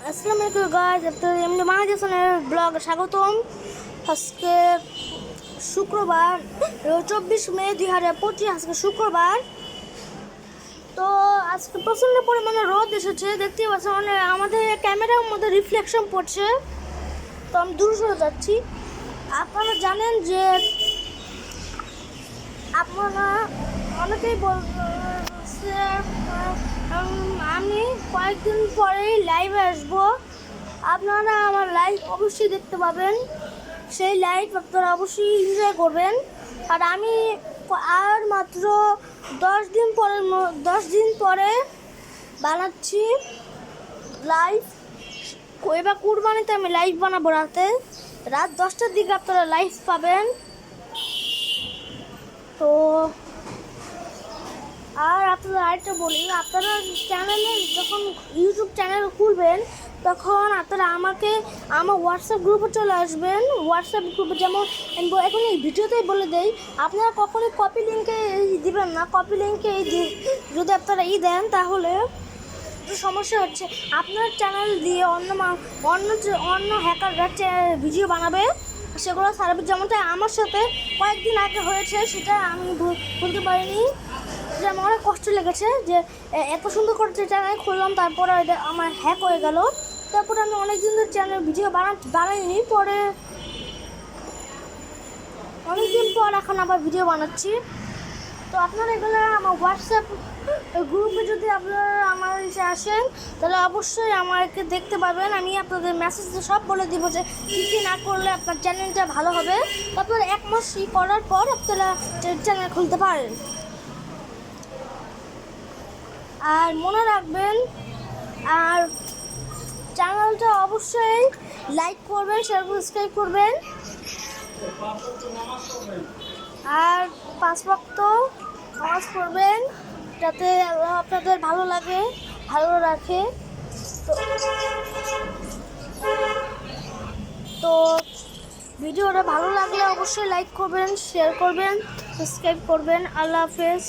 আসসালামু আলাইকুম গাইস, আপনাদের এমনি বাংলাদেশের ব্লগে স্বাগতম। আজকে শুক্রবার 24 মে 2025, আজকে শুক্রবার। তো আজকে প্রচণ্ড পরিমাণে রোদ এসেছে, দেখতেই পাচ্ছেন। মানে আমাদের ক্যামেরার মধ্যে রিফ্লেকশন পড়ছে, তো আমি দূর সরে যাচ্ছি। আপনারা জানেন যে আপনারা অনেকেই বলছে আমি কয়েকদিন পরেই লাইভে আসবো। আপনারা আমার লাইভ অবশ্যই দেখতে পাবেন, সেই লাইভ আপনারা অবশ্যই এনজয় করবেন। আর আমি আর মাত্র 10 দিন পরে বানাচ্ছি লাইভ। এবার কুরবানিতে আমি লাইভ বানাবো রাত 10টার দিকে আপনারা লাইভ পাবেন। তো আর আপনারা আরেকটা বলি, আপনারা চ্যানেলে যখন ইউটিউব চ্যানেল খুলবেন তখন আপনারা আমার হোয়াটসঅ্যাপ গ্রুপে চলে আসবেন। হোয়াটসঅ্যাপ গ্রুপে যেমন এখন এই ভিডিওতেই বলে দেই, আপনারা কখনোই কপি লিঙ্কে দিবেন না। কপি লিঙ্কে যদি আপনারা দেন তাহলে সমস্যা হচ্ছে, আপনার চ্যানেল দিয়ে অন্য হ্যাকাররা ভিডিও বানাবে, সেগুলো ছাড়বে। যেমনটা আমার সাথে কয়েকদিন আগে হয়েছে, সেটা আমি বলতে পারিনি, যে আমার অনেক কষ্ট লেগেছে যে এত সুন্দর করে চ্যানেল খুললাম, তারপরে আমার হ্যাক হয়ে গেল। তারপরে আমি অনেক দিন ধরে চ্যানেল ভিডিও বানাইনি, পরে অনেকদিন পর এখন আবার ভিডিও বানাচ্ছি। তো আপনারা এগুলো আমার হোয়াটসঅ্যাপ গ্রুপে যদি আপনারা আমার এসে আসেন তাহলে অবশ্যই আমাকে দেখতে পাবেন। আমি আপনাদের মেসেজে সব বলে দিব যে কী কী না করলে আপনার চ্যানেলটা ভালো হবে। তো আপনারা 1 মাস করার পর আপনারা চ্যানেল খুলতে পারেন। আর মনে রাখবেন, আর চ্যানেলটা অবশ্যই লাইক করবেন, শেয়ার সাবস্ক্রাইব করবেন, আর 5 ওয়াক্ত নামাজ পড়বেন, যাতে আপনাদের ভালো রাখে। তো ভিডিওটা ভালো লাগলে অবশ্যই লাইক করবেন, শেয়ার করবেন, সাবস্ক্রাইব করবেন। আল্লাহ হাফেজ।